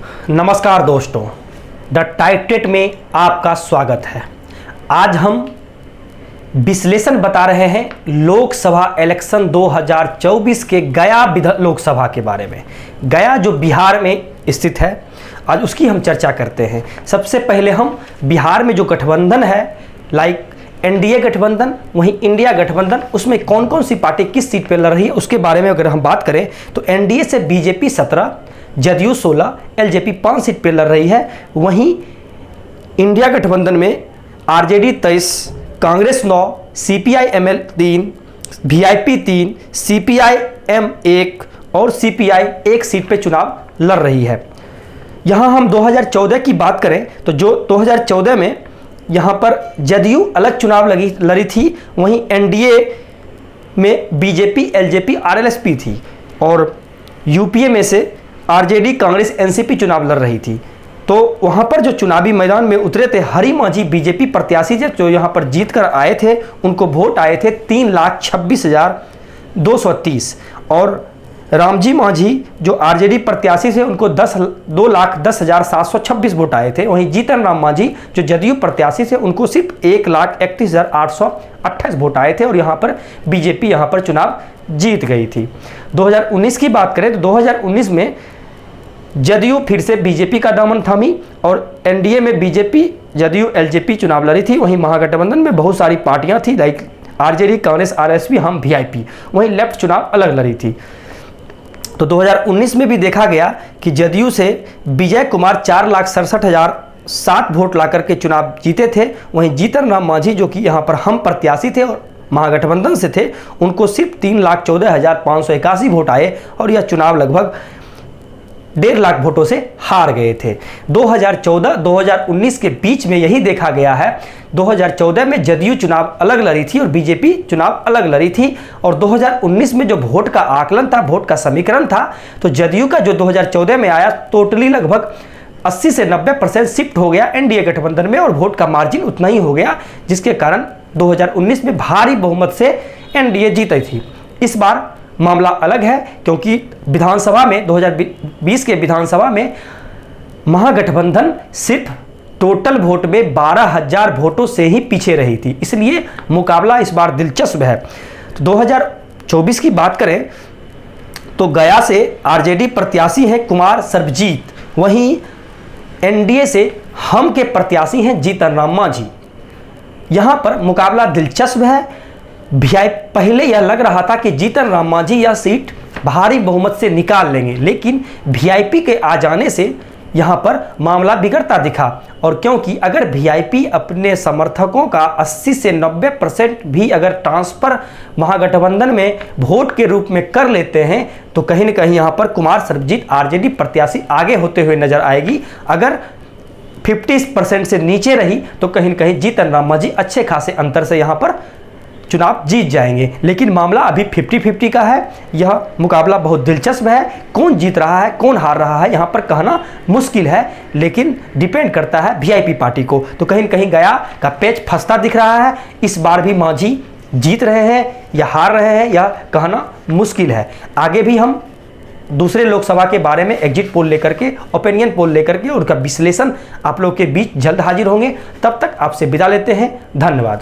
नमस्कार दोस्तों, द टाइटेट में आपका स्वागत है। आज हम विश्लेषण बता रहे हैं लोकसभा इलेक्शन 2024 के गया लोकसभा के बारे में। गया जो बिहार में स्थित है, आज उसकी हम चर्चा करते हैं। सबसे पहले हम बिहार में जो गठबंधन है, लाइक एनडीए गठबंधन, वहीं इंडिया गठबंधन, उसमें कौन कौन सी पार्टी किस सीट पर लड़ रही है उसके बारे में अगर हम बात करें तो एनडीए से बीजेपी 17, जदयू 16, एलजेपी 5 सीट पर लड़ रही है। वहीं इंडिया गठबंधन में RJD 23, Congress 9, CPI-ML 3, VIP 3, CPI-M 1 और सीपीआई 1 सीट पर चुनाव लड़ रही है। यहाँ हम 2014 की बात करें तो जो 2014 में यहाँ पर जदयू अलग चुनाव लड़ी थी, वहीं एनडीए में बीजेपी, एलजेपी, आरएलएसपी थी और यूपीए में से आरजेडी, कांग्रेस, एनसीपी चुनाव लड़ रही थी। तो वहाँ पर जो चुनावी मैदान में उतरे थे हरी माझी बीजेपी प्रत्याशी जो यहाँ पर जीत कर आए थे, उनको वोट आए थे 3,26,230 और रामजी माझी जो आरजेडी प्रत्याशी थे उनको 2,10,726 वोट आए थे। वहीं जीतन राम माझी जो जदयू प्रत्याशी थे उनको सिर्फ 1,31,828 वोट आए थे और यहाँ पर बीजेपी यहाँ पर चुनाव जीत गई थी। 2019 की बात करें तो 2019 में जदयू फिर से बीजेपी का दामन थामी और एनडीए में बीजेपी, जदयू, एलजेपी चुनाव लड़ी थी। वहीं महागठबंधन में बहुत सारी पार्टियां थी, लाइक आरजेडी, कांग्रेस, आरएसपी, हम वीआईपी। वहीं लेफ्ट चुनाव अलग लड़ी थी। तो 2019 में भी देखा गया कि जदयू से विजय कुमार 4,67,007 वोट लाकर के चुनाव जीते थे। वहीं जीतन राम माझी जो कि यहाँ पर हम प्रत्याशी थे और महागठबंधन से थे, उनको सिर्फ 3,14,581 वोट आए और यह चुनाव लगभग 1.5 लाख वोटों से हार गए थे। 2014-2019 के बीच में यही देखा गया है। 2014 में जदयू चुनाव अलग लड़ी थी और बीजेपी चुनाव अलग लड़ी थी और 2019 में जो वोट का आकलन था, वोट का समीकरण था, तो जदयू का जो 2014 में आया टोटली लगभग 80 से 90% शिफ्ट हो गया एनडीए गठबंधन में और वोट का मार्जिन उतना ही हो गया, जिसके कारण 2019 में भारी बहुमत से एनडीए जीती थी। इस बार मामला अलग है क्योंकि विधानसभा में 2020 के विधानसभा में महागठबंधन सिर्फ टोटल वोट में 12,000 वोटों से ही पीछे रही थी, इसलिए मुकाबला इस बार दिलचस्प है। तो 2024 की बात करें तो गया से आरजेडी प्रत्याशी हैं कुमार सर्वजीत, वहीं एनडीए से हम के प्रत्याशी हैं जीतन राम माझी। यहां पर मुकाबला दिलचस्प है। पहले यह लग रहा था कि जीतन राम माझी यह सीट भारी बहुमत से निकाल लेंगे, लेकिन वीआईपी के आ जाने से यहां पर मामला बिगड़ता दिखा। और क्योंकि अगर वीआईपी अपने समर्थकों का 80 से 90% भी अगर ट्रांसफर महागठबंधन में वोट के रूप में कर लेते हैं तो कहीं ना कहीं यहां पर कुमार सर्वजीत आरजेडी प्रत्याशी आगे होते हुए नजर आएगी। अगर 50% से नीचे रही तो कहीं ना कहीं जीतन राम माझी अच्छे खासे अंतर से यहां पर चुनाव जीत जाएंगे। लेकिन मामला अभी 50-50 का है। यह मुकाबला बहुत दिलचस्प है। कौन जीत रहा है, कौन हार रहा है, यहाँ पर कहना मुश्किल है, लेकिन डिपेंड करता है वीआईपी पार्टी को। तो कहीं न कहीं गया का पेच फंसता दिख रहा है। इस बार भी माझी जीत रहे हैं या हार रहे हैं, यह कहना मुश्किल है। आगे भी हम दूसरे लोकसभा के बारे में एग्जिट पोल लेकर के, ओपिनियन पोल लेकर के, उनका विश्लेषण आप लोग के बीच जल्द हाजिर होंगे। तब तक आपसे विदा लेते हैं। धन्यवाद।